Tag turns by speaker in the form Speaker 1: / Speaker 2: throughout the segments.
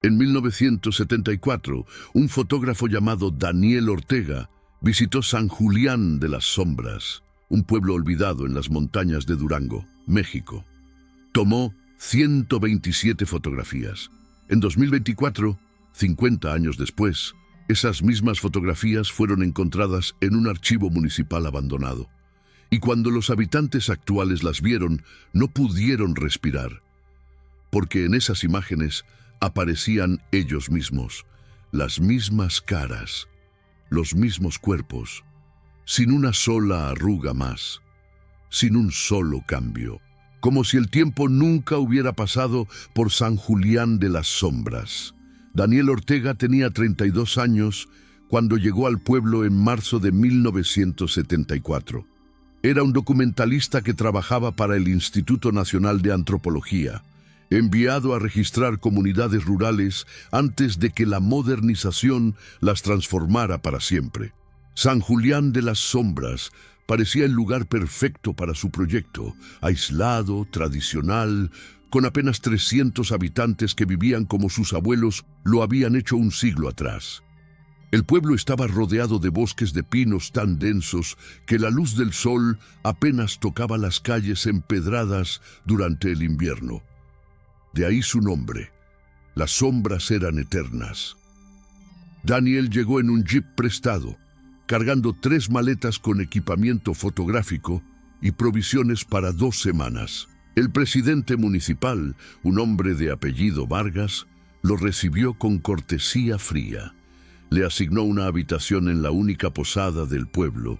Speaker 1: En 1974, un fotógrafo llamado Daniel Ortega visitó San Julián de las Sombras, un pueblo olvidado en las montañas de Durango, México. Tomó 127 fotografías. En 2024, 50 años después, esas mismas fotografías fueron encontradas en un archivo municipal abandonado. Y cuando los habitantes actuales las vieron, no pudieron respirar, porque en esas imágenes aparecían ellos mismos, las mismas caras, los mismos cuerpos, sin una sola arruga más, sin un solo cambio, como si el tiempo nunca hubiera pasado por San Julián de las Sombras. Daniel Ortega tenía 32 años cuando llegó al pueblo en marzo de 1974. Era un documentalista que trabajaba para el Instituto Nacional de Antropología, enviado a registrar comunidades rurales antes de que la modernización las transformara para siempre. San Julián de las Sombras parecía el lugar perfecto para su proyecto, aislado, tradicional, con apenas 300 habitantes que vivían como sus abuelos lo habían hecho un siglo atrás. El pueblo estaba rodeado de bosques de pinos tan densos que la luz del sol apenas tocaba las calles empedradas durante el invierno. De ahí su nombre. Las sombras eran eternas. Daniel llegó en un jeep prestado, cargando 3 maletas con equipamiento fotográfico y provisiones para 2 semanas. El presidente municipal, un hombre de apellido Vargas, lo recibió con cortesía fría. Le asignó una habitación en la única posada del pueblo,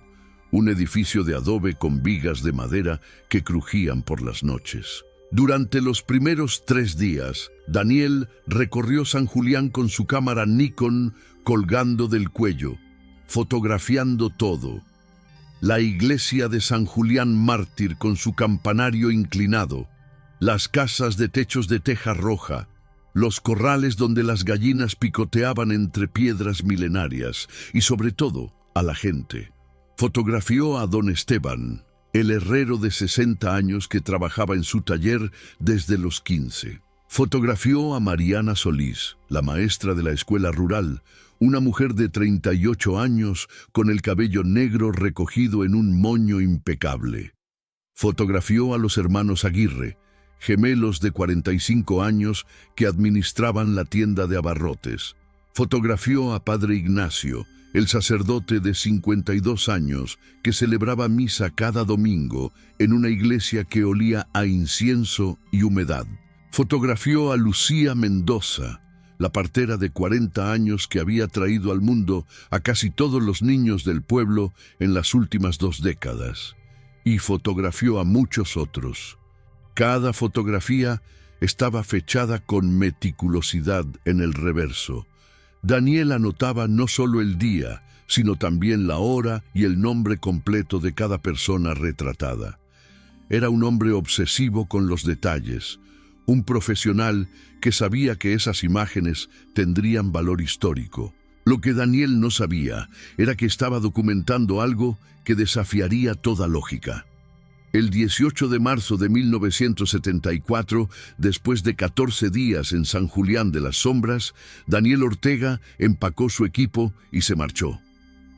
Speaker 1: un edificio de adobe con vigas de madera que crujían por las noches. Durante los primeros 3 días, Daniel recorrió San Julián con su cámara Nikon colgando del cuello, fotografiando todo. La iglesia de San Julián Mártir con su campanario inclinado, las casas de techos de teja roja, los corrales donde las gallinas picoteaban entre piedras milenarias y, sobre todo, a la gente. Fotografió a don Esteban, el herrero de 60 años que trabajaba en su taller desde los 15. Fotografió a Mariana Solís, la maestra de la escuela rural, una mujer de 38 años con el cabello negro recogido en un moño impecable. Fotografió a los hermanos Aguirre, gemelos de 45 años que administraban la tienda de abarrotes. Fotografió a padre Ignacio, el sacerdote de 52 años que celebraba misa cada domingo en una iglesia que olía a incienso y humedad. Fotografió a Lucía Mendoza, la partera de 40 años que había traído al mundo a casi todos los niños del pueblo en las últimas 2 décadas. Y fotografió a muchos otros. Cada fotografía estaba fechada con meticulosidad en el reverso. Daniel anotaba no solo el día, sino también la hora y el nombre completo de cada persona retratada. Era un hombre obsesivo con los detalles, un profesional que sabía que esas imágenes tendrían valor histórico. Lo que Daniel no sabía era que estaba documentando algo que desafiaría toda lógica. El 18 de marzo de 1974, después de 14 días en San Julián de las Sombras, Daniel Ortega empacó su equipo y se marchó.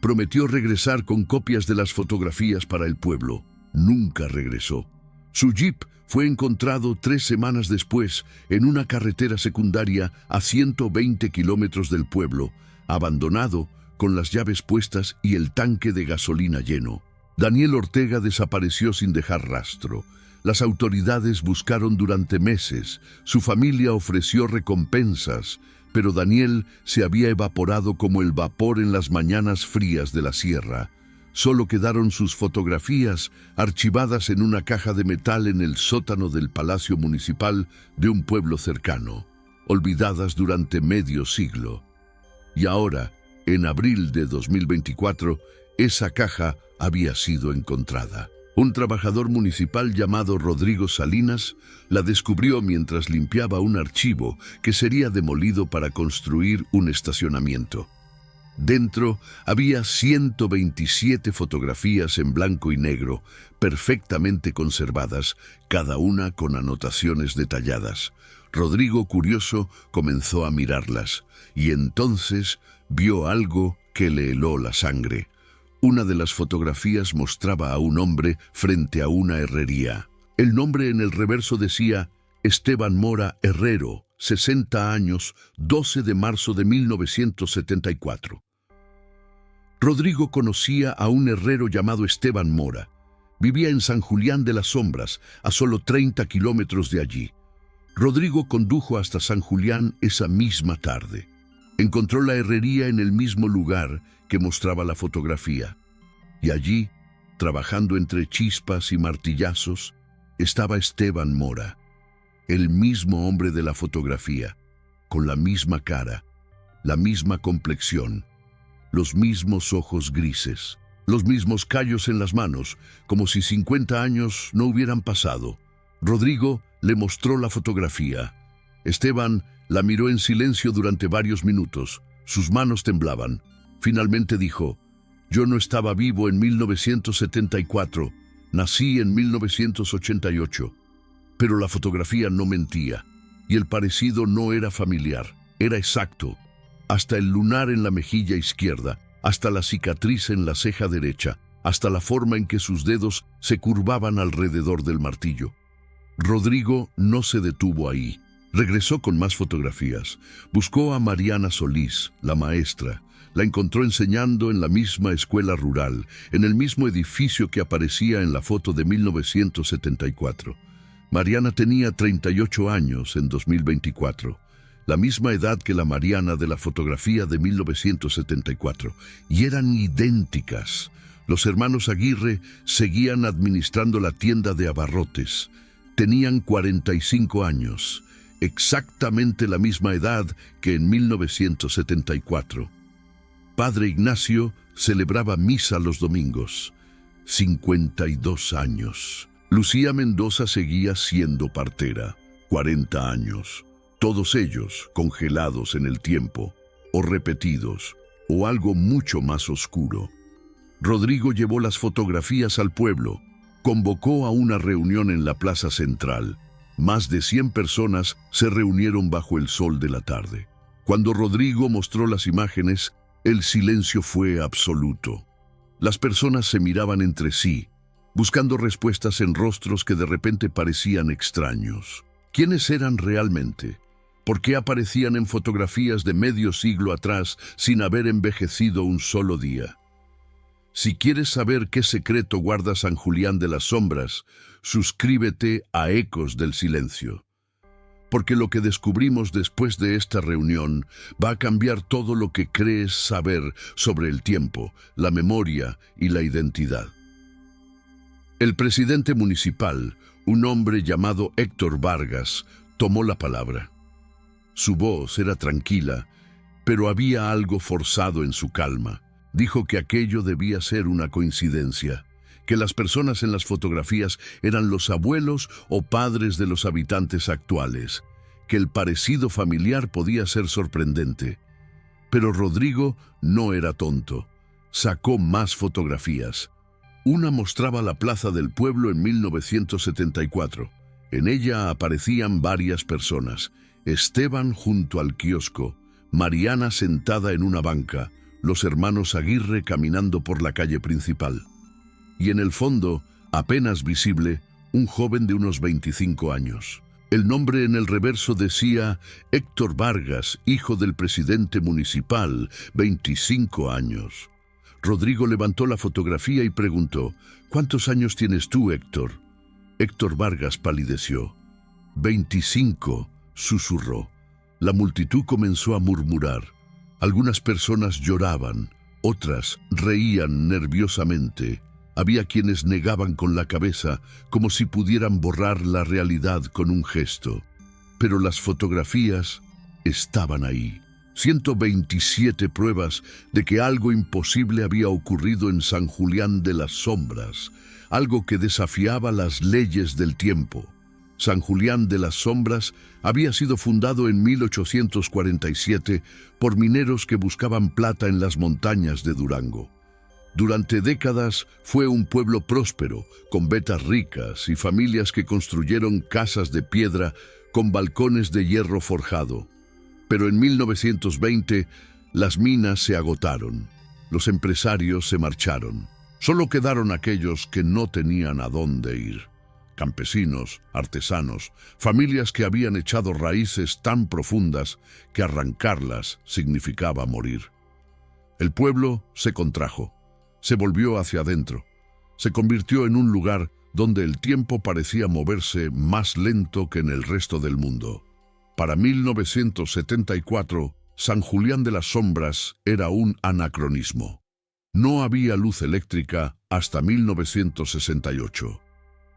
Speaker 1: Prometió regresar con copias de las fotografías para el pueblo. Nunca regresó. Su jeep fue encontrado 3 semanas después en una carretera secundaria a 120 kilómetros del pueblo, abandonado, con las llaves puestas y el tanque de gasolina lleno. Daniel Ortega desapareció sin dejar rastro. Las autoridades buscaron durante meses. Su familia ofreció recompensas, pero Daniel se había evaporado como el vapor en las mañanas frías de la sierra. Solo quedaron sus fotografías archivadas en una caja de metal en el sótano del Palacio Municipal de un pueblo cercano, olvidadas durante medio siglo. Y ahora, en abril de 2024, esa caja había sido encontrada. Un trabajador municipal llamado Rodrigo Salinas la descubrió mientras limpiaba un archivo que sería demolido para construir un estacionamiento. Dentro había 127 fotografías en blanco y negro, perfectamente conservadas, cada una con anotaciones detalladas. Rodrigo, curioso, comenzó a mirarlas, y entonces vio algo que le heló la sangre. Una de las fotografías mostraba a un hombre frente a una herrería. El nombre en el reverso decía Esteban Mora Herrero, 60 años, 12 de marzo de 1974. Rodrigo conocía a un herrero llamado Esteban Mora. Vivía en San Julián de las Sombras, a solo 30 kilómetros de allí. Rodrigo condujo hasta San Julián esa misma tarde. Encontró la herrería en el mismo lugar que mostraba la fotografía. Y allí, trabajando entre chispas y martillazos, estaba Esteban Mora, el mismo hombre de la fotografía, con la misma cara, la misma complexión, los mismos ojos grises, los mismos callos en las manos, como si 50 años no hubieran pasado. Rodrigo le mostró la fotografía. Esteban la miró en silencio durante varios minutos. Sus manos temblaban. Finalmente dijo: «Yo no estaba vivo en 1974, nací en 1988. Pero la fotografía no mentía, y el parecido no era familiar, era exacto. Hasta el lunar en la mejilla izquierda, hasta la cicatriz en la ceja derecha, hasta la forma en que sus dedos se curvaban alrededor del martillo». Rodrigo no se detuvo ahí. Regresó con más fotografías. Buscó a Mariana Solís, la maestra. La encontró enseñando en la misma escuela rural, en el mismo edificio que aparecía en la foto de 1974. Mariana tenía 38 años en 2024, la misma edad que la Mariana de la fotografía de 1974, y eran idénticas. Los hermanos Aguirre seguían administrando la tienda de abarrotes. Tenían 45 años, exactamente la misma edad que en 1974. Padre Ignacio celebraba misa los domingos. 52 años. Lucía Mendoza seguía siendo partera. 40 años. Todos ellos congelados en el tiempo, o repetidos, o algo mucho más oscuro. Rodrigo llevó las fotografías al pueblo. Convocó a una reunión en la plaza central. Más de 100 personas se reunieron bajo el sol de la tarde. Cuando Rodrigo mostró las imágenes, el silencio fue absoluto. Las personas se miraban entre sí, buscando respuestas en rostros que de repente parecían extraños. ¿Quiénes eran realmente? ¿Por qué aparecían en fotografías de medio siglo atrás sin haber envejecido un solo día? Si quieres saber qué secreto guarda San Julián de las Sombras, suscríbete a Ecos del Silencio. Porque lo que descubrimos después de esta reunión va a cambiar todo lo que crees saber sobre el tiempo, la memoria y la identidad. El presidente municipal, un hombre llamado Héctor Vargas, tomó la palabra. Su voz era tranquila, pero había algo forzado en su calma. Dijo que aquello debía ser una coincidencia, que las personas en las fotografías eran los abuelos o padres de los habitantes actuales, que el parecido familiar podía ser sorprendente. Pero Rodrigo no era tonto. Sacó más fotografías. Una mostraba la plaza del pueblo en 1974. En ella aparecían varias personas. Esteban junto al kiosco, Mariana sentada en una banca, los hermanos Aguirre caminando por la calle principal. Y en el fondo, apenas visible, un joven de unos 25 años. El nombre en el reverso decía Héctor Vargas, hijo del presidente municipal, 25 años. Rodrigo levantó la fotografía y preguntó: «¿Cuántos años tienes tú, Héctor?». Héctor Vargas palideció. 25, susurró. La multitud comenzó a murmurar. Algunas personas lloraban, otras reían nerviosamente. Había quienes negaban con la cabeza, como si pudieran borrar la realidad con un gesto. Pero las fotografías estaban ahí. 127 pruebas de que algo imposible había ocurrido en San Julián de las Sombras, algo que desafiaba las leyes del tiempo. San Julián de las Sombras había sido fundado en 1847 por mineros que buscaban plata en las montañas de Durango. Durante décadas fue un pueblo próspero, con vetas ricas y familias que construyeron casas de piedra con balcones de hierro forjado. Pero en 1920 las minas se agotaron. Los empresarios se marcharon. Solo quedaron aquellos que no tenían a dónde ir. Campesinos, artesanos, familias que habían echado raíces tan profundas que arrancarlas significaba morir. El pueblo se contrajo, se volvió hacia adentro, se convirtió en un lugar donde el tiempo parecía moverse más lento que en el resto del mundo. Para 1974, San Julián de las Sombras era un anacronismo. No había luz eléctrica hasta 1968.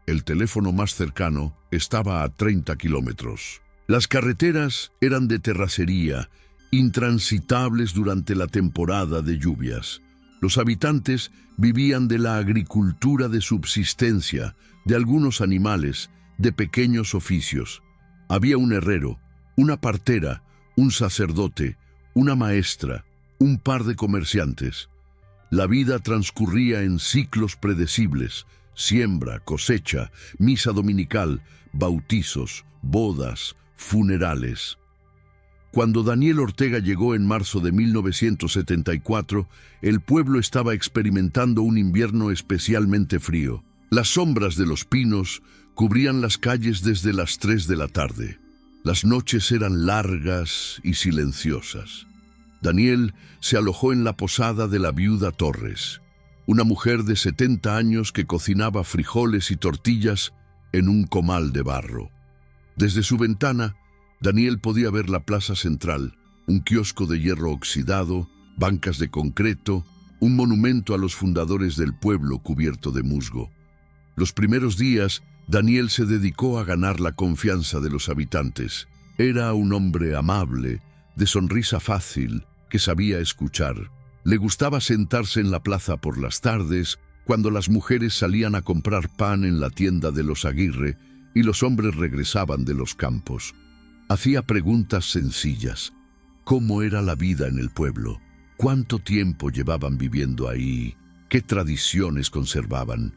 Speaker 1: El teléfono más cercano estaba a 30 kilómetros. Las carreteras eran de terracería, intransitables durante la temporada de lluvias. Los habitantes vivían de la agricultura de subsistencia, de algunos animales, de pequeños oficios. Había un herrero, una partera, un sacerdote, una maestra, un par de comerciantes. La vida transcurría en ciclos predecibles: siembra, cosecha, misa dominical, bautizos, bodas, funerales. Cuando Daniel Ortega llegó en marzo de 1974, el pueblo estaba experimentando un invierno especialmente frío. Las sombras de los pinos cubrían las calles desde las 3 de la tarde. Las noches eran largas y silenciosas. Daniel se alojó en la posada de la viuda Torres, una mujer de 70 años que cocinaba frijoles y tortillas en un comal de barro. Desde su ventana, Daniel podía ver la plaza central, un kiosco de hierro oxidado, bancas de concreto, un monumento a los fundadores del pueblo cubierto de musgo. Los primeros días, Daniel se dedicó a ganar la confianza de los habitantes. Era un hombre amable, de sonrisa fácil, que sabía escuchar. Le gustaba sentarse en la plaza por las tardes, cuando las mujeres salían a comprar pan en la tienda de los Aguirre y los hombres regresaban de los campos. Hacía preguntas sencillas. ¿Cómo era la vida en el pueblo? ¿Cuánto tiempo llevaban viviendo ahí? ¿Qué tradiciones conservaban?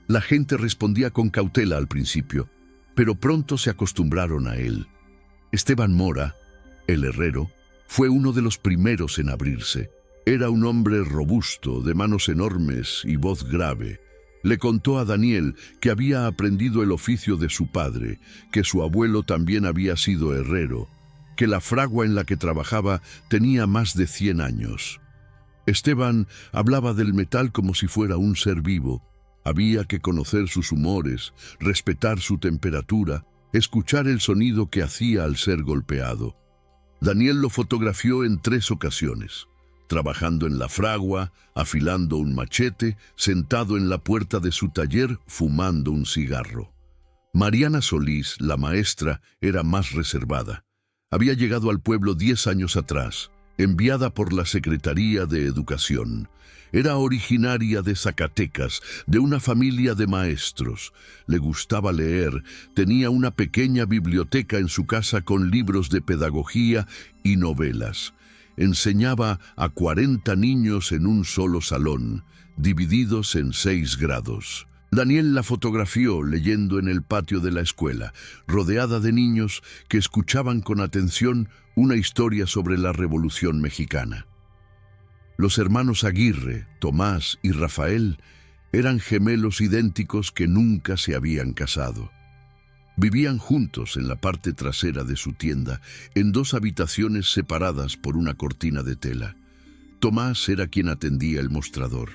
Speaker 1: La gente respondía con cautela al principio, pero pronto se acostumbraron a él. Esteban Mora, el herrero, fue uno de los primeros en abrirse. Era un hombre robusto, de manos enormes y voz grave. Le contó a Daniel que había aprendido el oficio de su padre, que su abuelo también había sido herrero, que la fragua en la que trabajaba tenía más de 100 años. Esteban hablaba del metal como si fuera un ser vivo. Había que conocer sus humores, respetar su temperatura, escuchar el sonido que hacía al ser golpeado. Daniel lo fotografió en 3 ocasiones, trabajando en la fragua, afilando un machete, sentado en la puerta de su taller, fumando un cigarro. Mariana Solís, la maestra, era más reservada. Había llegado al pueblo 10 años atrás, enviada por la Secretaría de Educación. Era originaria de Zacatecas, de una familia de maestros. Le gustaba leer, tenía una pequeña biblioteca en su casa con libros de pedagogía y novelas. Enseñaba a 40 niños en un solo salón, divididos en 6 grados. Daniel la fotografió leyendo en el patio de la escuela, rodeada de niños que escuchaban con atención una historia sobre la Revolución Mexicana. Los hermanos Aguirre, Tomás y Rafael, eran gemelos idénticos que nunca se habían casado. Vivían juntos en la parte trasera de su tienda, en 2 habitaciones separadas por una cortina de tela. Tomás era quien atendía el mostrador.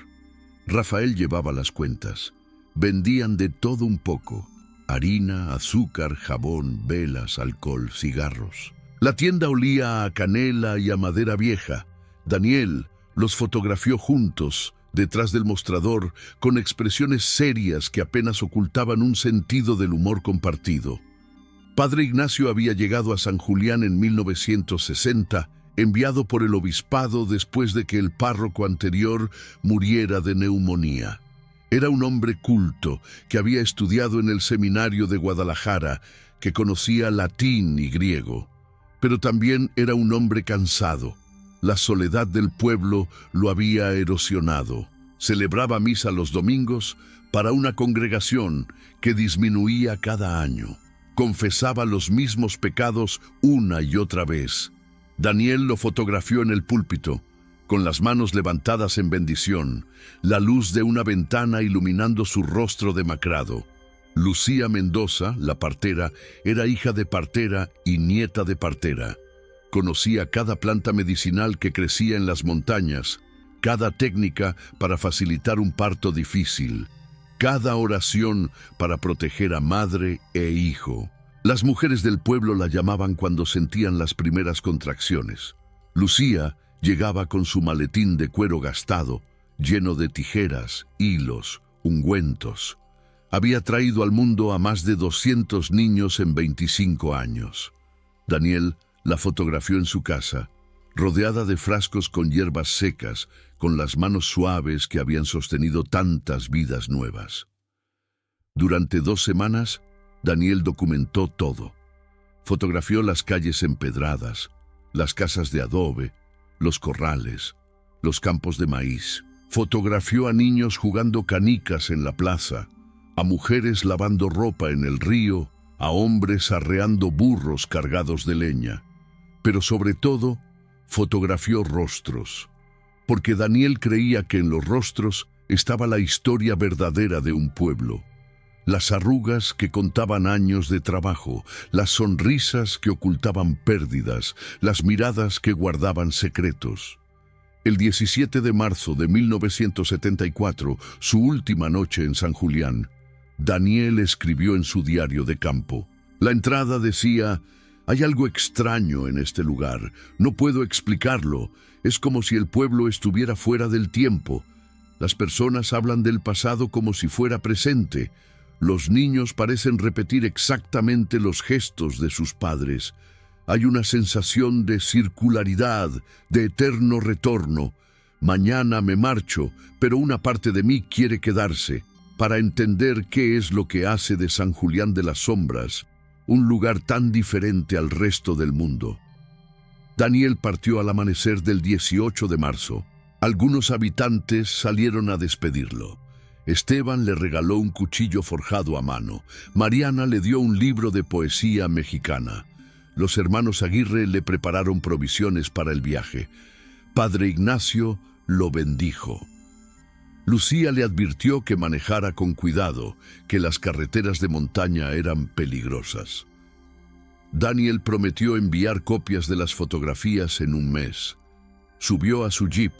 Speaker 1: Rafael llevaba las cuentas. Vendían de todo un poco: harina, azúcar, jabón, velas, alcohol, cigarros. La tienda olía a canela y a madera vieja. Daniel los fotografió juntos, detrás del mostrador, con expresiones serias que apenas ocultaban un sentido del humor compartido. Padre Ignacio había llegado a San Julián en 1960, enviado por el obispado después de que el párroco anterior muriera de neumonía. Era un hombre culto que había estudiado en el seminario de Guadalajara, que conocía latín y griego. Pero también era un hombre cansado. La soledad del pueblo lo había erosionado. Celebraba misa los domingos para una congregación que disminuía cada año. confesaba los mismos pecados una y otra vez. Daniel lo fotografió en el púlpito, con las manos levantadas en bendición, la luz de una ventana iluminando su rostro demacrado. Lucía Mendoza, la partera, era hija de partera y nieta de partera. Conocía cada planta medicinal que crecía en las montañas, cada técnica para facilitar un parto difícil, cada oración para proteger a madre e hijo. Las mujeres del pueblo la llamaban cuando sentían las primeras contracciones. Lucía llegaba con su maletín de cuero gastado, lleno de tijeras, hilos, ungüentos. Había traído al mundo a más de 200 niños en 25 años. Daniel la fotografió en su casa, rodeada de frascos con hierbas secas, con las manos suaves que habían sostenido tantas vidas nuevas. Durante 2 semanas, Daniel documentó todo. Fotografió las calles empedradas, las casas de adobe, los corrales, los campos de maíz. Fotografió a niños jugando canicas en la plaza, a mujeres lavando ropa en el río, a hombres arreando burros cargados de leña. Pero sobre todo, fotografió rostros, porque Daniel creía que en los rostros estaba la historia verdadera de un pueblo. Las arrugas que contaban años de trabajo, las sonrisas que ocultaban pérdidas, las miradas que guardaban secretos. El 17 de marzo de 1974, su última noche en San Julián, Daniel escribió en su diario de campo. La entrada decía: «Hay algo extraño en este lugar, no puedo explicarlo, es como si el pueblo estuviera fuera del tiempo. Las personas hablan del pasado como si fuera presente. Los niños parecen repetir exactamente los gestos de sus padres. Hay una sensación de circularidad, de eterno retorno. Mañana me marcho, pero una parte de mí quiere quedarse, para entender qué es lo que hace de San Julián de las Sombras un lugar tan diferente al resto del mundo». Daniel partió al amanecer del 18 de marzo. Algunos habitantes salieron a despedirlo. Esteban le regaló un cuchillo forjado a mano. Mariana le dio un libro de poesía mexicana. Los hermanos Aguirre le prepararon provisiones para el viaje. Padre Ignacio lo bendijo. Lucía le advirtió que manejara con cuidado, que las carreteras de montaña eran peligrosas. Daniel prometió enviar copias de las fotografías en un mes. Subió a su jeep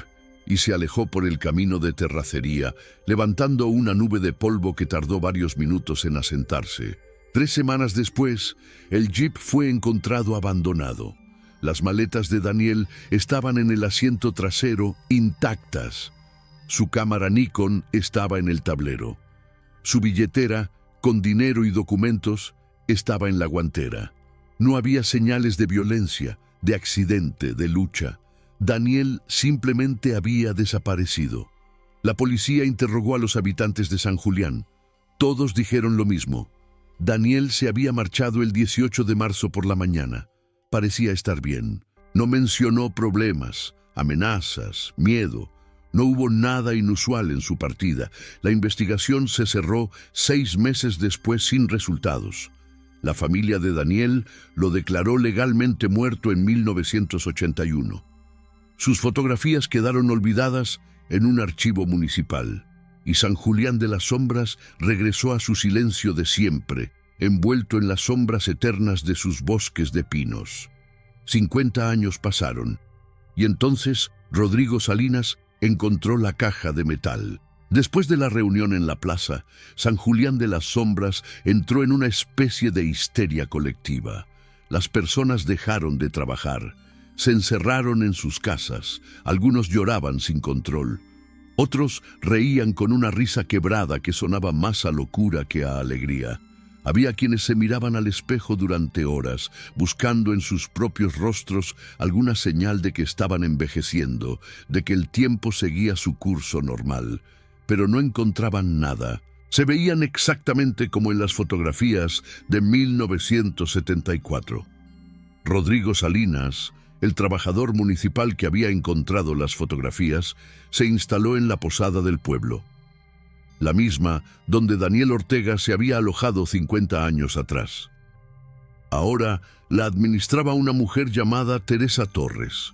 Speaker 1: y se alejó por el camino de terracería, levantando una nube de polvo que tardó varios minutos en asentarse. 3 semanas después, el jeep fue encontrado abandonado. Las maletas de Daniel estaban en el asiento trasero, intactas. Su cámara Nikon estaba en el tablero. Su billetera, con dinero y documentos, estaba en la guantera. No había señales de violencia, de accidente, de lucha. Daniel simplemente había desaparecido. La policía interrogó a los habitantes de San Julián. Todos dijeron lo mismo. Daniel se había marchado el 18 de marzo por la mañana. Parecía estar bien. No mencionó problemas, amenazas, miedo. No hubo nada inusual en su partida. La investigación se cerró 6 meses después sin resultados. La familia de Daniel lo declaró legalmente muerto en 1981. Sus fotografías quedaron olvidadas en un archivo municipal, y San Julián de las Sombras regresó a su silencio de siempre, envuelto en las sombras eternas de sus bosques de pinos. 50 años pasaron, y entonces Rodrigo Salinas encontró la caja de metal. Después de la reunión en la plaza, San Julián de las Sombras entró en una especie de histeria colectiva. Las personas dejaron de trabajar, se encerraron en sus casas, algunos lloraban sin control, otros reían con una risa quebrada que sonaba más a locura que a alegría. Había quienes se miraban al espejo durante horas, buscando en sus propios rostros alguna señal de que estaban envejeciendo, de que el tiempo seguía su curso normal, pero no encontraban nada. Se veían exactamente como en las fotografías de 1974. Rodrigo Salinas, el trabajador municipal que había encontrado las fotografías, se instaló en la posada del pueblo, la misma donde Daniel Ortega se había alojado 50 años atrás. Ahora la administraba una mujer llamada Teresa Torres.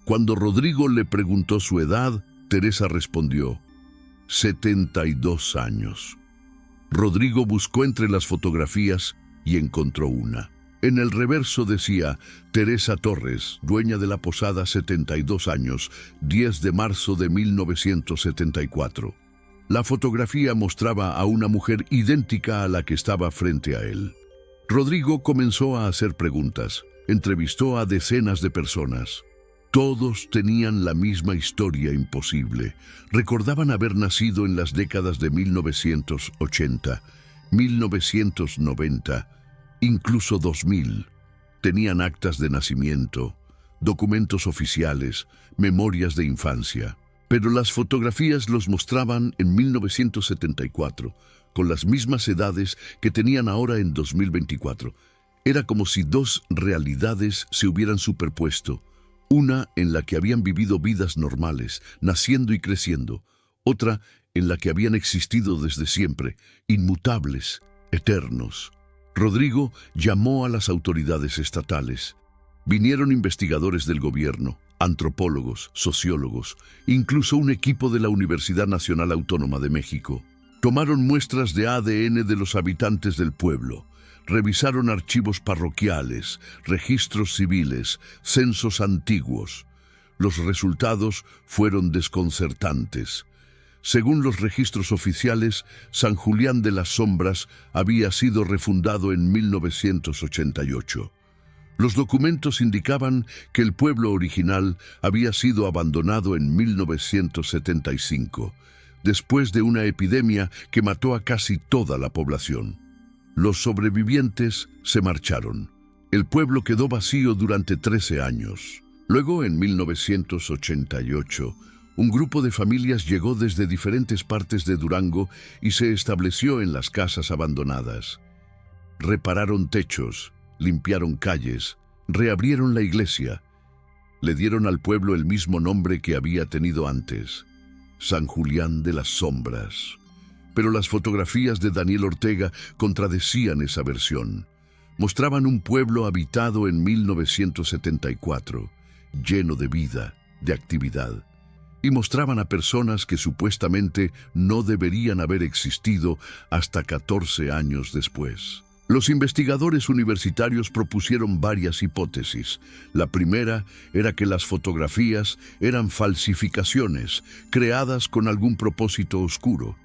Speaker 1: Cuando Rodrigo le preguntó su edad, Teresa respondió: 72 años. Rodrigo buscó entre las fotografías y encontró una. En el reverso decía: Teresa Torres, dueña de la posada, 72 años, 10 de marzo de 1974. La fotografía mostraba a una mujer idéntica a la que estaba frente a él. Rodrigo comenzó a hacer preguntas. Entrevistó a decenas de personas. Todos tenían la misma historia imposible. Recordaban haber nacido en las décadas de 1980, 1990, incluso 2000. Tenían actas de nacimiento, documentos oficiales, memorias de infancia. Pero las fotografías los mostraban en 1974, con las mismas edades que tenían ahora en 2024. Era como si dos realidades se hubieran superpuesto. Una en la que habían vivido vidas normales, naciendo y creciendo. Otra en la que habían existido desde siempre, inmutables, eternos. Rodrigo llamó a las autoridades estatales. Vinieron investigadores del gobierno, antropólogos, sociólogos, incluso un equipo de la Universidad Nacional Autónoma de México. Tomaron muestras de ADN de los habitantes del pueblo. Revisaron archivos parroquiales, registros civiles, censos antiguos. Los resultados fueron desconcertantes. Según los registros oficiales, San Julián de las Sombras había sido refundado en 1988. Los documentos indicaban que el pueblo original había sido abandonado en 1975, después de una epidemia que mató a casi toda la población. Los sobrevivientes se marcharon. El pueblo quedó vacío durante 13 años. Luego, en 1988, un grupo de familias llegó desde diferentes partes de Durango y se estableció en las casas abandonadas. Repararon techos, limpiaron calles, reabrieron la iglesia. Le dieron al pueblo el mismo nombre que había tenido antes: San Julián de las Sombras. Pero las fotografías de Daniel Ortega contradecían esa versión. Mostraban un pueblo habitado en 1974, lleno de vida, de actividad. Y mostraban a personas que supuestamente no deberían haber existido hasta 14 años después. Los investigadores universitarios propusieron varias hipótesis. La primera era que las fotografías eran falsificaciones, creadas con algún propósito oscuro.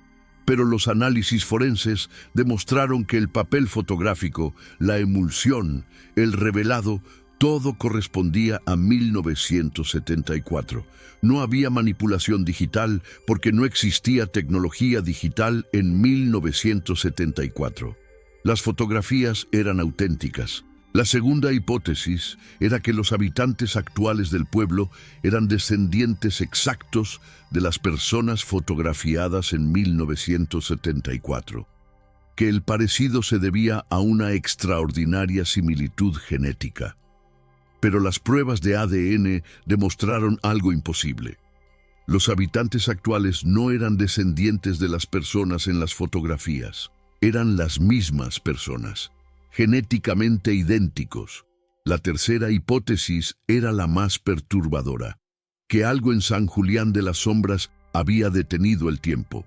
Speaker 1: Pero los análisis forenses demostraron que el papel fotográfico, la emulsión, el revelado, todo correspondía a 1974. No había manipulación digital porque no existía tecnología digital en 1974. Las fotografías eran auténticas. La segunda hipótesis era que los habitantes actuales del pueblo eran descendientes exactos de las personas fotografiadas en 1974, que el parecido se debía a una extraordinaria similitud genética. Pero las pruebas de ADN demostraron algo imposible. Los habitantes actuales no eran descendientes de las personas en las fotografías. Eran las mismas personas, genéticamente idénticos. La tercera hipótesis era la más perturbadora: que algo en San Julián de las Sombras había detenido el tiempo,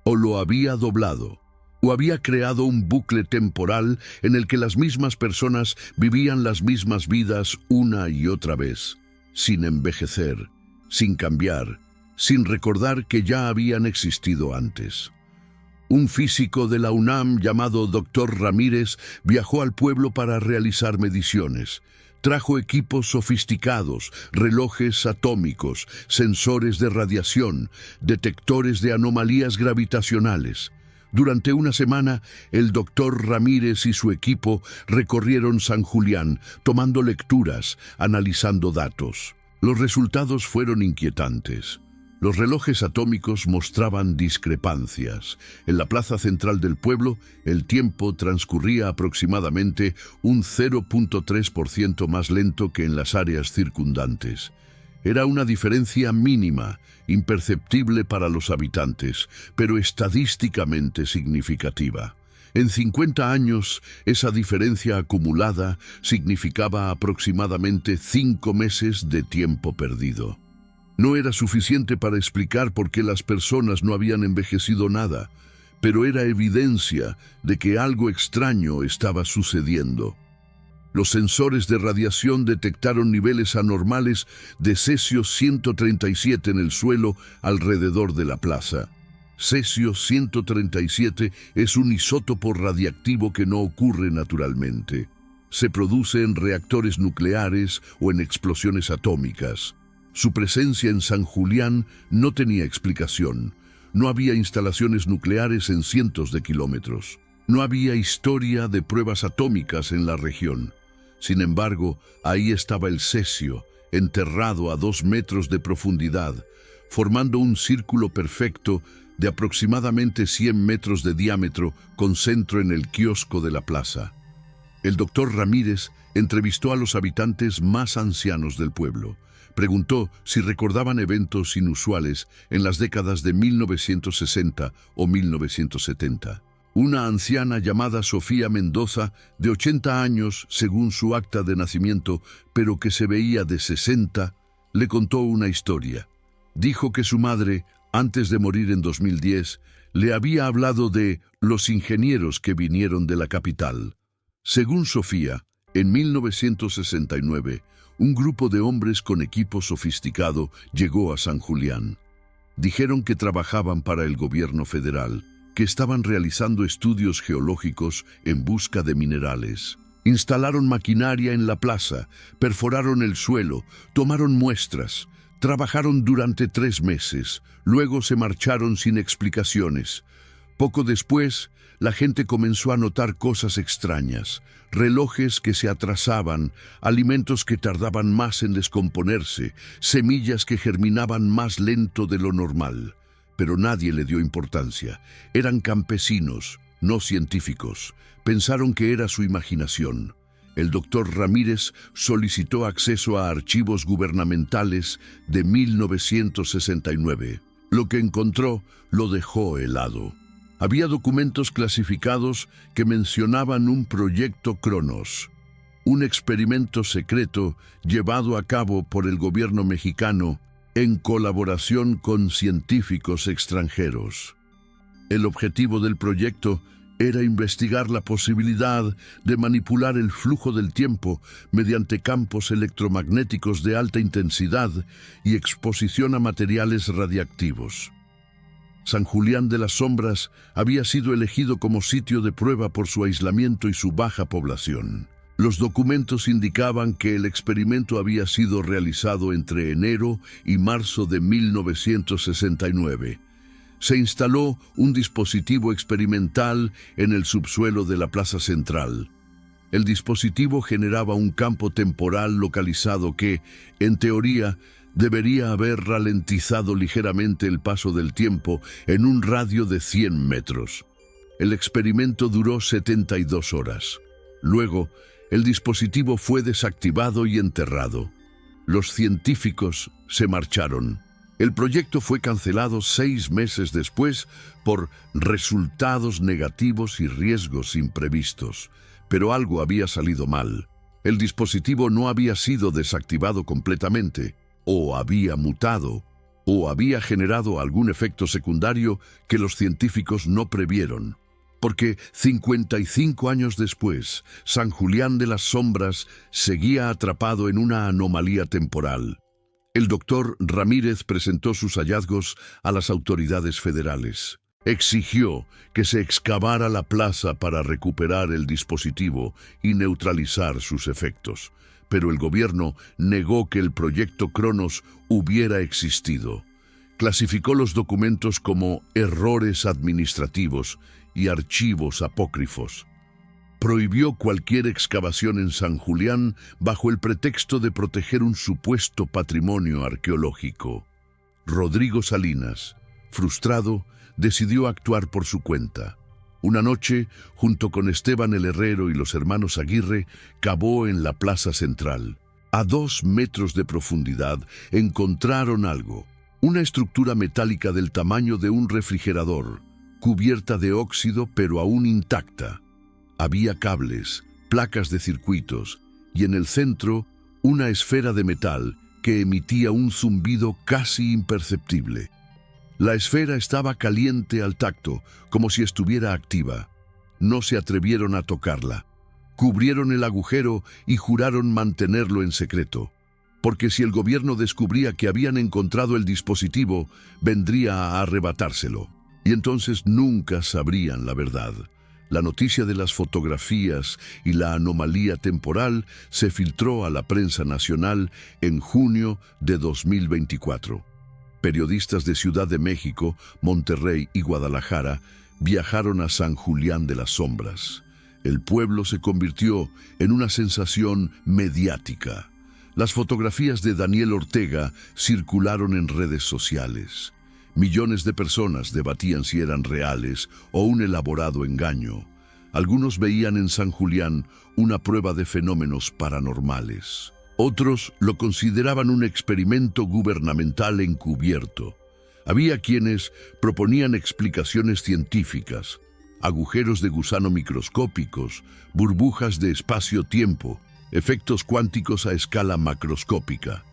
Speaker 1: o lo había doblado, o había creado un bucle temporal en el que las mismas personas vivían las mismas vidas una y otra vez, sin envejecer, sin cambiar, sin recordar que ya habían existido antes. Un físico de la UNAM llamado Dr. Ramírez viajó al pueblo para realizar mediciones. Trajo equipos sofisticados, relojes atómicos, sensores de radiación, detectores de anomalías gravitacionales. Durante una semana, el Dr. Ramírez y su equipo recorrieron San Julián, tomando lecturas, analizando datos. Los resultados fueron inquietantes. Los relojes atómicos mostraban discrepancias. En la plaza central del pueblo, el tiempo transcurría aproximadamente un 0.3% más lento que en las áreas circundantes. Era una diferencia mínima, imperceptible para los habitantes, pero estadísticamente significativa. En 50 años, esa diferencia acumulada significaba aproximadamente 5 meses de tiempo perdido. No era suficiente para explicar por qué las personas no habían envejecido nada, pero era evidencia de que algo extraño estaba sucediendo. Los sensores de radiación detectaron niveles anormales de cesio-137 en el suelo alrededor de la plaza. Cesio-137 es un isótopo radiactivo que no ocurre naturalmente. Se produce en reactores nucleares o en explosiones atómicas. Su presencia en San Julián no tenía explicación. No había instalaciones nucleares en cientos de kilómetros. No había historia de pruebas atómicas en la región. Sin embargo, ahí estaba el cesio, enterrado a 2 metros de profundidad, formando un círculo perfecto de aproximadamente 100 metros de diámetro con centro en el kiosco de la plaza. El doctor Ramírez entrevistó a los habitantes más ancianos del pueblo. Preguntó si recordaban eventos inusuales en las décadas de 1960 o 1970. Una anciana llamada Sofía Mendoza, de 80 años según su acta de nacimiento, pero que se veía de 60, le contó una historia. Dijo que su madre, antes de morir en 2010, le había hablado de los ingenieros que vinieron de la capital. Según Sofía, en 1969, un grupo de hombres con equipo sofisticado llegó a San Julián. Dijeron que trabajaban para el gobierno federal, que estaban realizando estudios geológicos en busca de minerales. Instalaron maquinaria en la plaza, perforaron el suelo, tomaron muestras, trabajaron durante 3 meses, luego se marcharon sin explicaciones. Poco después, la gente comenzó a notar cosas extrañas, relojes que se atrasaban, alimentos que tardaban más en descomponerse, semillas que germinaban más lento de lo normal. Pero nadie le dio importancia. Eran campesinos, no científicos. Pensaron que era su imaginación. El doctor Ramírez solicitó acceso a archivos gubernamentales de 1969. Lo que encontró lo dejó helado. Había documentos clasificados que mencionaban un proyecto Cronos, un experimento secreto llevado a cabo por el gobierno mexicano en colaboración con científicos extranjeros. El objetivo del proyecto era investigar la posibilidad de manipular el flujo del tiempo mediante campos electromagnéticos de alta intensidad y exposición a materiales radiactivos. San Julián de las Sombras había sido elegido como sitio de prueba por su aislamiento y su baja población. Los documentos indicaban que el experimento había sido realizado entre enero y marzo de 1969. Se instaló un dispositivo experimental en el subsuelo de la plaza central. El dispositivo generaba un campo temporal localizado que, en teoría, debería haber ralentizado ligeramente el paso del tiempo en un radio de 100 metros. El experimento duró 72 horas. Luego, el dispositivo fue desactivado y enterrado. Los científicos se marcharon. El proyecto fue cancelado 6 meses después por resultados negativos y riesgos imprevistos. Pero algo había salido mal. El dispositivo no había sido desactivado completamente, o había mutado, o había generado algún efecto secundario que los científicos no previeron. Porque 55 años después, San Julián de las Sombras seguía atrapado en una anomalía temporal. El doctor Ramírez presentó sus hallazgos a las autoridades federales. Exigió que se excavara la plaza para recuperar el dispositivo y neutralizar sus efectos. Pero el gobierno negó que el proyecto Cronos hubiera existido. Clasificó los documentos como errores administrativos y archivos apócrifos. Prohibió cualquier excavación en San Julián bajo el pretexto de proteger un supuesto patrimonio arqueológico. Rodrigo Salinas, frustrado, decidió actuar por su cuenta. Una noche, junto con Esteban el Herrero y los hermanos Aguirre, cavó en la plaza central. A 2 metros de profundidad encontraron algo, una estructura metálica del tamaño de un refrigerador, cubierta de óxido pero aún intacta. Había cables, placas de circuitos y en el centro una esfera de metal que emitía un zumbido casi imperceptible. La esfera estaba caliente al tacto, como si estuviera activa. No se atrevieron a tocarla. Cubrieron el agujero y juraron mantenerlo en secreto, porque si el gobierno descubría que habían encontrado el dispositivo, vendría a arrebatárselo. Y entonces nunca sabrían la verdad. La noticia de las fotografías y la anomalía temporal se filtró a la prensa nacional en junio de 2024. Periodistas de Ciudad de México, Monterrey y Guadalajara viajaron a San Julián de las Sombras. El pueblo se convirtió en una sensación mediática. Las fotografías de Daniel Ortega circularon en redes sociales. Millones de personas debatían si eran reales o un elaborado engaño. Algunos veían en San Julián una prueba de fenómenos paranormales. Otros lo consideraban un experimento gubernamental encubierto. Había quienes proponían explicaciones científicas, agujeros de gusano microscópicos, burbujas de espacio-tiempo, efectos cuánticos a escala macroscópica.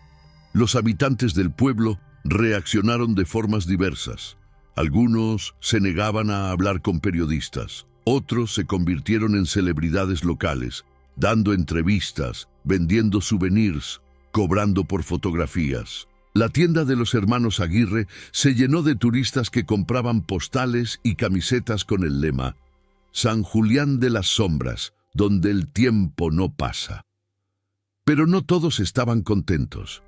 Speaker 1: Los habitantes del pueblo reaccionaron de formas diversas. Algunos se negaban a hablar con periodistas, otros se convirtieron en celebridades locales, dando entrevistas, vendiendo souvenirs, cobrando por fotografías. La tienda de los hermanos Aguirre se llenó de turistas que compraban postales y camisetas con el lema San Julián de las Sombras, donde el tiempo no pasa. Pero no todos estaban contentos.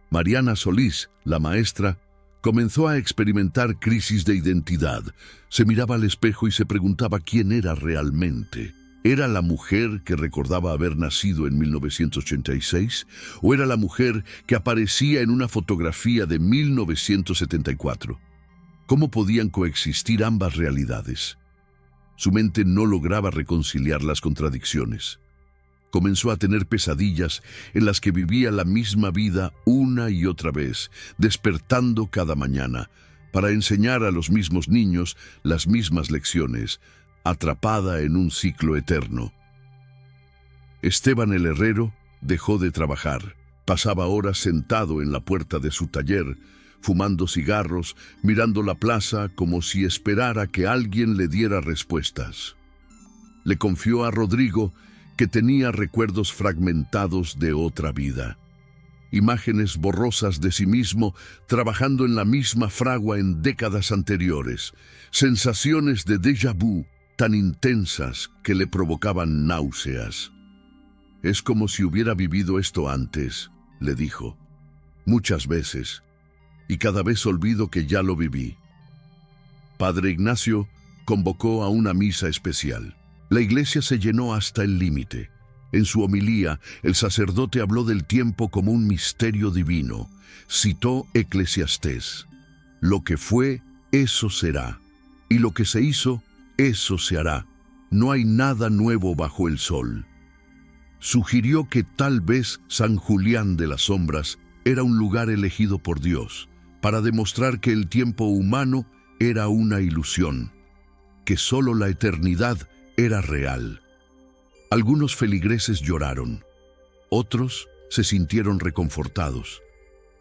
Speaker 1: Mariana Solís, la maestra, comenzó a experimentar crisis de identidad. Se miraba al espejo y se preguntaba quién era realmente. ¿Era la mujer que recordaba haber nacido en 1986? ¿O era la mujer que aparecía en una fotografía de 1974? ¿Cómo podían coexistir ambas realidades? Su mente no lograba reconciliar las contradicciones. Comenzó a tener pesadillas en las que vivía la misma vida una y otra vez, despertando cada mañana para enseñar a los mismos niños las mismas lecciones, atrapada en un ciclo eterno. Esteban el herrero dejó de trabajar. Pasaba horas sentado en la puerta de su taller, fumando cigarros, mirando la plaza como si esperara que alguien le diera respuestas. Le confió a Rodrigo que tenía recuerdos fragmentados de otra vida. Imágenes borrosas de sí mismo trabajando en la misma fragua en décadas anteriores. Sensaciones de déjà vu tan intensas que le provocaban náuseas. Es como si hubiera vivido esto antes, le dijo. Muchas veces. Y cada vez olvido que ya lo viví. Padre Ignacio convocó a una misa especial. La iglesia se llenó hasta el límite. En su homilía, el sacerdote habló del tiempo como un misterio divino. Citó Eclesiastés. Lo que fue, eso será. Y lo que se hizo, eso se hará. No hay nada nuevo bajo el sol. Sugirió que tal vez San Julián de las Sombras era un lugar elegido por Dios para demostrar que el tiempo humano era una ilusión, que solo la eternidad era real. Algunos feligreses lloraron, otros se sintieron reconfortados,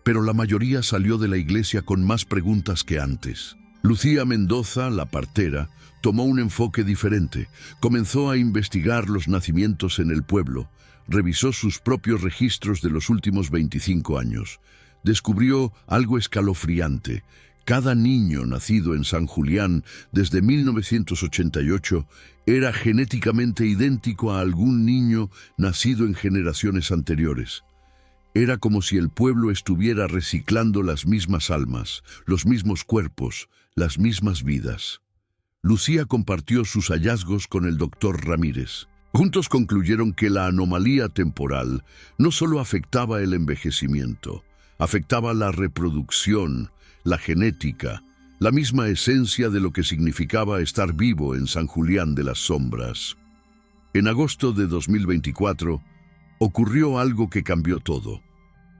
Speaker 1: pero la mayoría salió de la iglesia con más preguntas que antes. Lucía Mendoza, la partera, tomó un enfoque diferente. Comenzó a investigar los nacimientos en el pueblo, revisó sus propios registros de los últimos 25 años. Descubrió algo escalofriante. Cada niño nacido en San Julián desde 1988 era genéticamente idéntico a algún niño nacido en generaciones anteriores. Era como si el pueblo estuviera reciclando las mismas almas, los mismos cuerpos, las mismas vidas. Lucía compartió sus hallazgos con el doctor Ramírez. Juntos concluyeron que la anomalía temporal no solo afectaba el envejecimiento, afectaba la reproducción, la genética, la misma esencia de lo que significaba estar vivo en San Julián de las Sombras. En agosto de 2024, ocurrió algo que cambió todo.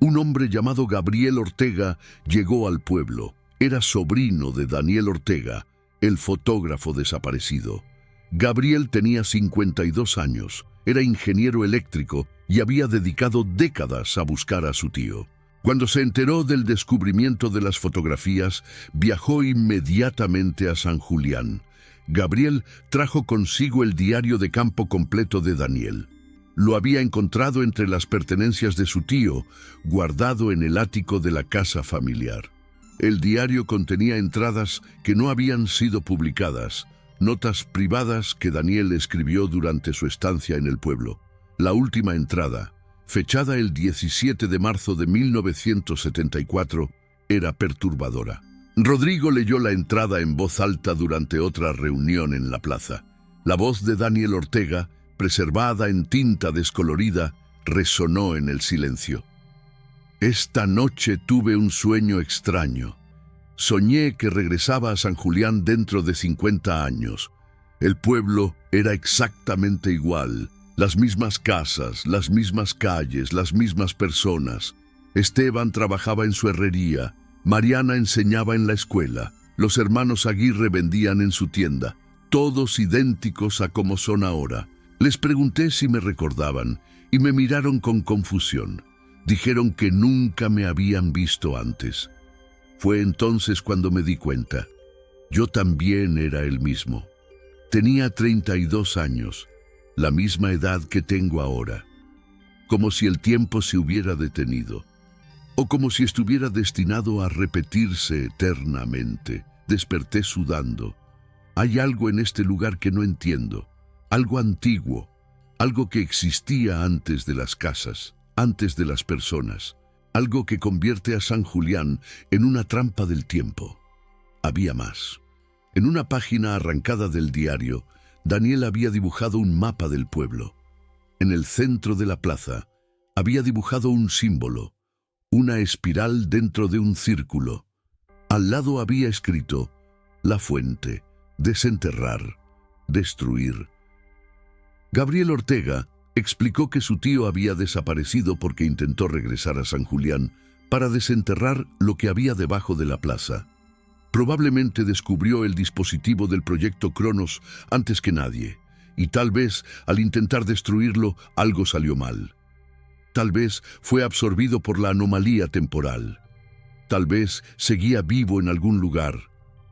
Speaker 1: Un hombre llamado Gabriel Ortega llegó al pueblo. Era sobrino de Daniel Ortega, el fotógrafo desaparecido. Gabriel tenía 52 años, era ingeniero eléctrico y había dedicado décadas a buscar a su tío. Cuando se enteró del descubrimiento de las fotografías, viajó inmediatamente a San Julián. Gabriel trajo consigo el diario de campo completo de Daniel. Lo había encontrado entre las pertenencias de su tío, guardado en el ático de la casa familiar. El diario contenía entradas que no habían sido publicadas, notas privadas que Daniel escribió durante su estancia en el pueblo. La última entrada, fechada el 17 de marzo de 1974, era perturbadora. Rodrigo leyó la entrada en voz alta durante otra reunión en la plaza. La voz de Daniel Ortega, preservada en tinta descolorida, resonó en el silencio. Esta noche tuve un sueño extraño. Soñé que regresaba a San Julián dentro de 50 años. El pueblo era exactamente igual. Las mismas casas, las mismas calles, las mismas personas. Esteban trabajaba en su herrería. Mariana enseñaba en la escuela. Los hermanos Aguirre vendían en su tienda. Todos idénticos a como son ahora. Les pregunté si me recordaban y me miraron con confusión. Dijeron que nunca me habían visto antes. Fue entonces cuando me di cuenta. Yo también era el mismo. Tenía 32 años, la misma edad que tengo ahora. Como si el tiempo se hubiera detenido. O como si estuviera destinado a repetirse eternamente. Desperté sudando. Hay algo en este lugar que no entiendo. Algo antiguo. Algo que existía antes de las casas, antes de las personas. Algo que convierte a San Julián en una trampa del tiempo. Había más. En una página arrancada del diario, Daniel había dibujado un mapa del pueblo. En el centro de la plaza, había dibujado un símbolo, una espiral dentro de un círculo. Al lado había escrito, la fuente, desenterrar, destruir. Gabriel Ortega explicó que su tío había desaparecido porque intentó regresar a San Julián para desenterrar lo que había debajo de la plaza. Probablemente descubrió el dispositivo del proyecto Cronos antes que nadie, y tal vez al intentar destruirlo algo salió mal. Tal vez fue absorbido por la anomalía temporal. Tal vez seguía vivo en algún lugar,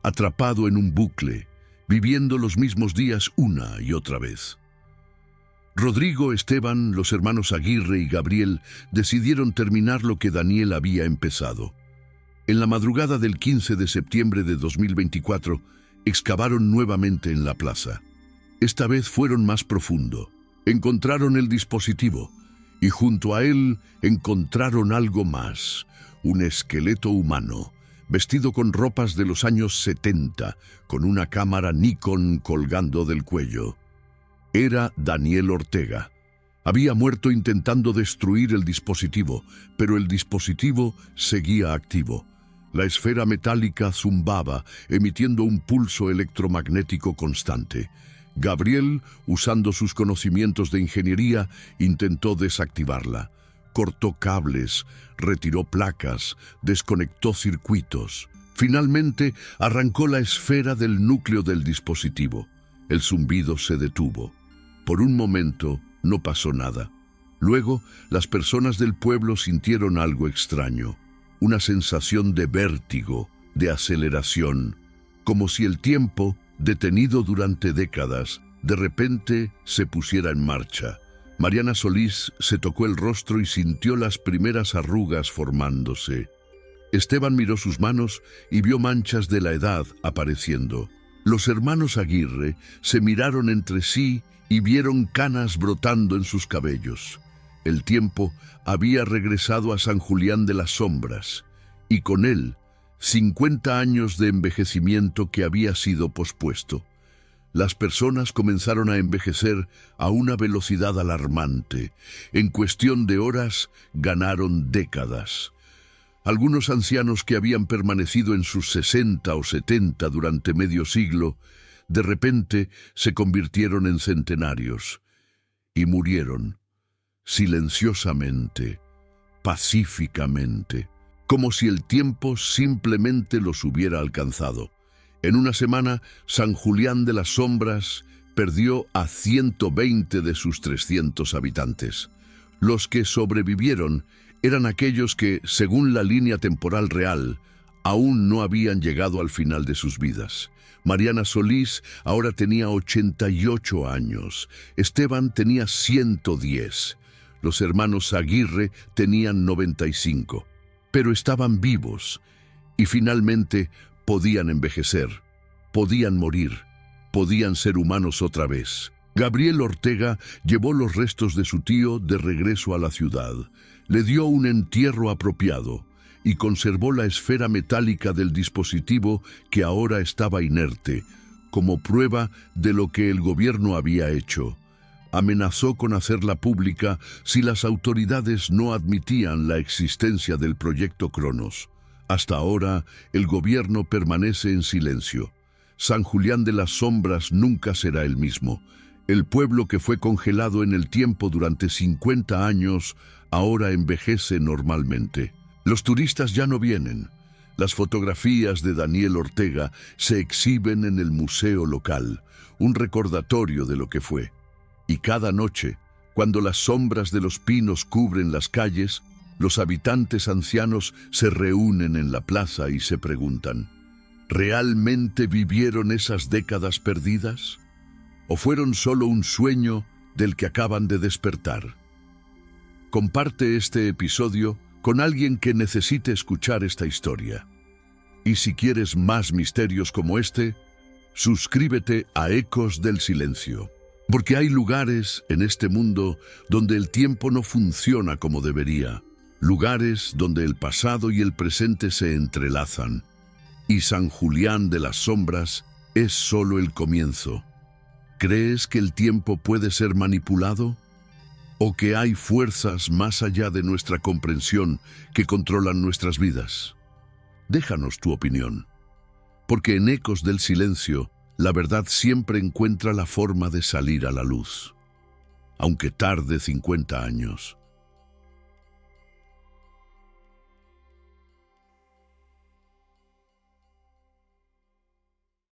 Speaker 1: atrapado en un bucle, viviendo los mismos días una y otra vez. Rodrigo, Esteban, los hermanos Aguirre y Gabriel decidieron terminar lo que Daniel había empezado. En la madrugada del 15 de septiembre de 2024, excavaron nuevamente en la plaza. Esta vez fueron más profundo. Encontraron el dispositivo y junto a él encontraron algo más, un esqueleto humano, vestido con ropas de los años 70, con una cámara Nikon colgando del cuello. Era Daniel Ortega. Había muerto intentando destruir el dispositivo, pero el dispositivo seguía activo. La esfera metálica zumbaba, emitiendo un pulso electromagnético constante. Gabriel, usando sus conocimientos de ingeniería, intentó desactivarla. Cortó cables, retiró placas, desconectó circuitos. Finalmente, arrancó la esfera del núcleo del dispositivo. El zumbido se detuvo. Por un momento, no pasó nada. Luego, las personas del pueblo sintieron algo extraño. Una sensación de vértigo, de aceleración, como si el tiempo, detenido durante décadas, de repente se pusiera en marcha. Mariana Solís se tocó el rostro y sintió las primeras arrugas formándose. Esteban miró sus manos y vio manchas de la edad apareciendo. Los hermanos Aguirre se miraron entre sí y vieron canas brotando en sus cabellos. El tiempo había regresado a San Julián de las Sombras, y con él 50 años de envejecimiento que había sido pospuesto. Las personas comenzaron a envejecer a una velocidad alarmante. En cuestión de horas, ganaron décadas. Algunos ancianos que habían permanecido en sus 60 o 70 durante medio siglo, de repente se convirtieron en centenarios y murieron, silenciosamente, pacíficamente, como si el tiempo simplemente los hubiera alcanzado. En una semana, San Julián de las Sombras perdió a 120 de sus 300 habitantes. Los que sobrevivieron eran aquellos que, según la línea temporal real, aún no habían llegado al final de sus vidas. Mariana Solís ahora tenía 88 años. Esteban tenía 110. Los hermanos Aguirre tenían 95. Pero estaban vivos y finalmente podían envejecer, podían morir, podían ser humanos otra vez. Gabriel Ortega llevó los restos de su tío de regreso a la ciudad. Le dio un entierro apropiado y conservó la esfera metálica del dispositivo que ahora estaba inerte, como prueba de lo que el gobierno había hecho. Amenazó con hacerla pública si las autoridades no admitían la existencia del proyecto Cronos. Hasta ahora, el gobierno permanece en silencio. San Julián de las Sombras nunca será el mismo. El pueblo que fue congelado en el tiempo durante 50 años, ahora envejece normalmente. Los turistas ya no vienen. Las fotografías de Daniel Ortega se exhiben en el museo local, un recordatorio de lo que fue. Y cada noche, cuando las sombras de los pinos cubren las calles, los habitantes ancianos se reúnen en la plaza y se preguntan: ¿realmente vivieron esas décadas perdidas? ¿O fueron solo un sueño del que acaban de despertar? Comparte este episodio con alguien que necesite escuchar esta historia. Y si quieres más misterios como este, suscríbete a Ecos del Silencio. Porque hay lugares en este mundo donde el tiempo no funciona como debería. Lugares donde el pasado y el presente se entrelazan. Y San Julián de las Sombras es solo el comienzo. ¿Crees que el tiempo puede ser manipulado? ¿O que hay fuerzas más allá de nuestra comprensión que controlan nuestras vidas? Déjanos tu opinión. Porque en Ecos del Silencio, la verdad siempre encuentra la forma de salir a la luz. Aunque tarde 50 años.